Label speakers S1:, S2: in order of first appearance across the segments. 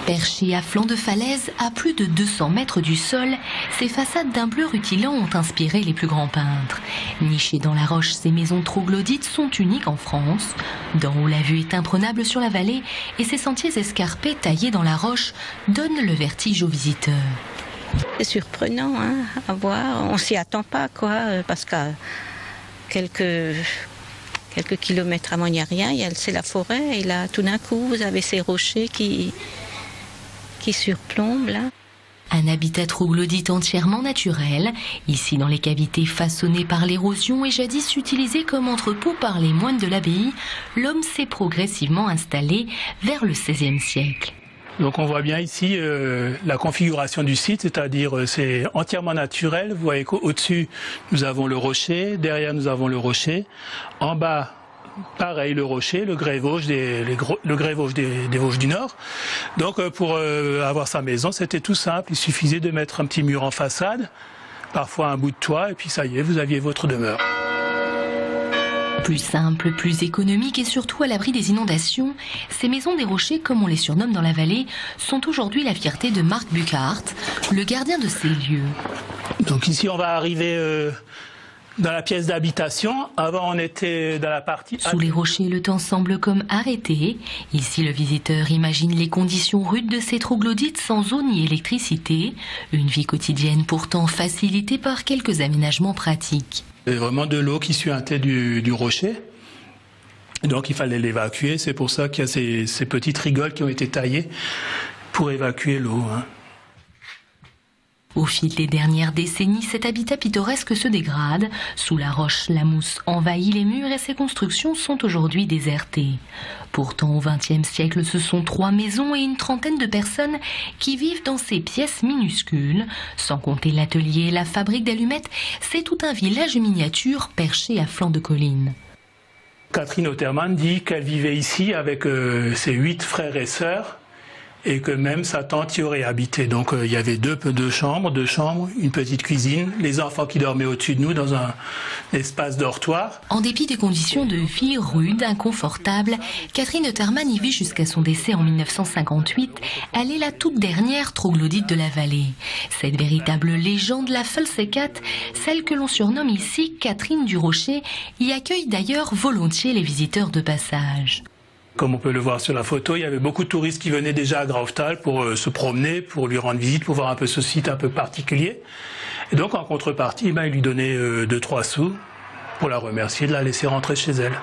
S1: Perchées à flanc de falaise, à plus de 200 mètres du sol, ces façades d'un bleu rutilant ont inspiré les plus grands peintres. Nichées dans la roche, ces maisons troglodytes sont uniques en France. D'en haut, la vue est imprenable sur la vallée et ces sentiers escarpés taillés dans la roche donnent le vertige aux visiteurs.
S2: C'est surprenant à voir, on s'y attend pas parce qu'à quelques kilomètres avant il n'y a rien, c'est la forêt et là tout d'un coup vous avez ces rochers qui surplombent là.
S1: Un habitat troglodyte entièrement naturel, ici dans les cavités façonnées par l'érosion et jadis utilisées comme entrepôt par les moines de l'abbaye, l'homme s'est progressivement installé vers le XVIe siècle.
S3: Donc on voit bien ici la configuration du site, c'est-à-dire c'est entièrement naturel. Vous voyez qu'au-dessus nous avons le rocher, derrière nous avons le rocher, en bas pareil le rocher, le grès Vosges des Vosges du Nord. Donc pour avoir sa maison c'était tout simple, il suffisait de mettre un petit mur en façade, parfois un bout de toit et puis ça y est, vous aviez votre demeure.
S1: Plus simple, plus économique et surtout à l'abri des inondations, ces maisons des rochers, comme on les surnomme dans la vallée, sont aujourd'hui la fierté de Marc Buchardt, le gardien de ces lieux.
S3: Donc ici on va arriver dans la pièce d'habitation. Avant on était dans la partie...
S1: Sous les rochers, le temps semble comme arrêté. Ici le visiteur imagine les conditions rudes de ces troglodytes sans eau ni électricité. Une vie quotidienne pourtant facilitée par quelques aménagements pratiques.
S3: C'est vraiment de l'eau qui suintait du rocher. Donc il fallait l'évacuer. C'est pour ça qu'il y a ces petites rigoles qui ont été taillées pour évacuer l'eau.
S1: Au fil des dernières décennies, cet habitat pittoresque se dégrade. Sous la roche, la mousse envahit les murs et ces constructions sont aujourd'hui désertées. Pourtant, au XXe siècle, ce sont 3 maisons et une trentaine de personnes qui vivent dans ces pièces minuscules. Sans compter l'atelier et la fabrique d'allumettes, c'est tout un village miniature perché à flanc de colline.
S3: Catherine Ottermann dit qu'elle vivait ici avec ses 8 frères et sœurs. Et que même sa tante y aurait habité. Donc il y avait deux chambres, une petite cuisine, les enfants qui dormaient au-dessus de nous dans un espace dortoir.
S1: En dépit des conditions de vie rudes, inconfortables, Catherine Ottermann y vit jusqu'à son décès en 1958. Elle est la toute dernière troglodyte de la vallée. Cette véritable légende, la Falsecat, celle que l'on surnomme ici Catherine du Rocher, y accueille d'ailleurs volontiers les visiteurs de passage.
S3: Comme on peut le voir sur la photo, il y avait beaucoup de touristes qui venaient déjà à Graufthal pour se promener, pour lui rendre visite, pour voir un peu ce site un peu particulier. Et donc en contrepartie, il lui donnait 2-3 sous pour la remercier de la laisser rentrer chez elle.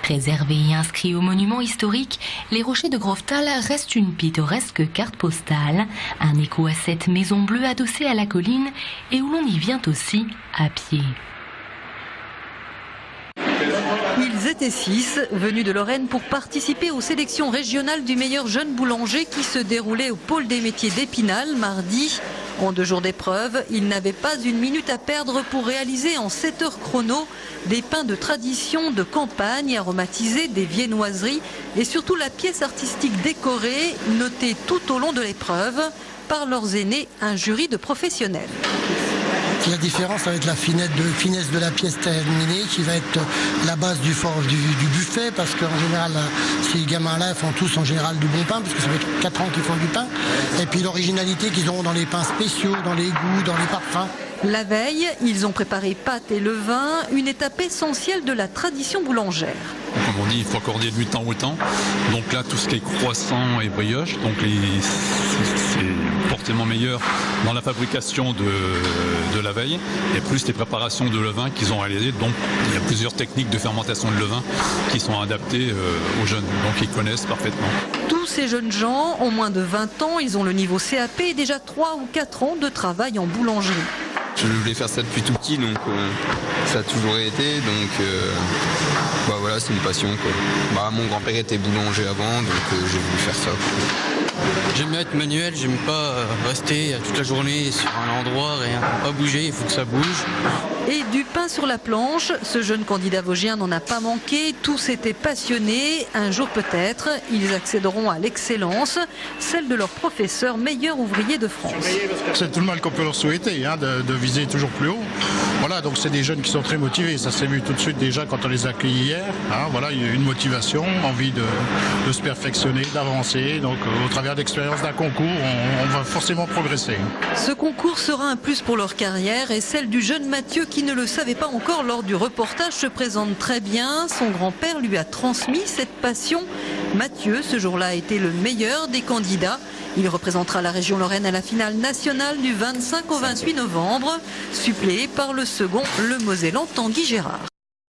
S1: Préservés et inscrits au monument historique, les rochers de Graufthal restent une pittoresque carte postale, un écho à cette maison bleue adossée à la colline et où l'on y vient aussi à pied.
S4: Ils étaient 6, venus de Lorraine pour participer aux sélections régionales du meilleur jeune boulanger qui se déroulaient au pôle des métiers d'Épinal mardi. En 2 jours d'épreuve, ils n'avaient pas une minute à perdre pour réaliser en 7 heures chrono des pains de tradition de campagne aromatisés, des viennoiseries et surtout la pièce artistique décorée, notée tout au long de l'épreuve par leurs aînés, un jury de professionnels.
S5: La différence avec la finesse de la pièce terminée qui va être la base du buffet, parce qu'en général ces gamins-là font tous en général du bon pain parce que ça fait 4 ans qu'ils font du pain, et puis l'originalité qu'ils auront dans les pains spéciaux, dans les goûts, dans les parfums.
S4: La veille, ils ont préparé pâtes et levain, une étape essentielle de la tradition boulangère.
S6: Comme on dit, il faut accorder du temps au temps. Donc là, tout ce qui est croissant et brioche, donc c'est forcément meilleur dans la fabrication de la veille, et plus les préparations de levain qu'ils ont réalisées. Donc il y a plusieurs techniques de fermentation de levain qui sont adaptées aux jeunes, donc ils connaissent parfaitement.
S4: Tous ces jeunes gens ont moins de 20 ans, ils ont le niveau CAP et déjà 3 ou 4 ans de travail en boulangerie.
S7: Je voulais faire ça depuis tout petit, donc ça a toujours été, donc voilà, c'est une passion. Mon grand-père était boulanger avant, donc j'ai voulu faire ça.
S8: J'aime bien être manuel, j'aime pas rester toute la journée sur un endroit, rien, pas bouger, il faut que ça bouge.
S4: Et du pain sur la planche, ce jeune candidat vosgien n'en a pas manqué, tous étaient passionnés. Un jour peut-être, ils accéderont à l'excellence, celle de leur professeur meilleur ouvrier de France.
S9: C'est tout le mal qu'on peut leur souhaiter, de viser toujours plus haut. Voilà, donc c'est des jeunes qui sont très motivés. Ça s'est vu tout de suite déjà quand on les a accueillis hier. Hein, voilà, il y a une motivation, envie de se perfectionner, d'avancer. Donc au travers d'expériences d'un concours, on va forcément progresser.
S4: Ce concours sera un plus pour leur carrière et celle du jeune Mathieu qui ne le savait pas encore lors du reportage se présente très bien. Son grand-père lui a transmis cette passion. Mathieu, ce jour-là, a été le meilleur des candidats. Il représentera la région Lorraine à la finale nationale du 25 au 28 novembre, suppléé par le second, le Mosellan Tanguy Gérard.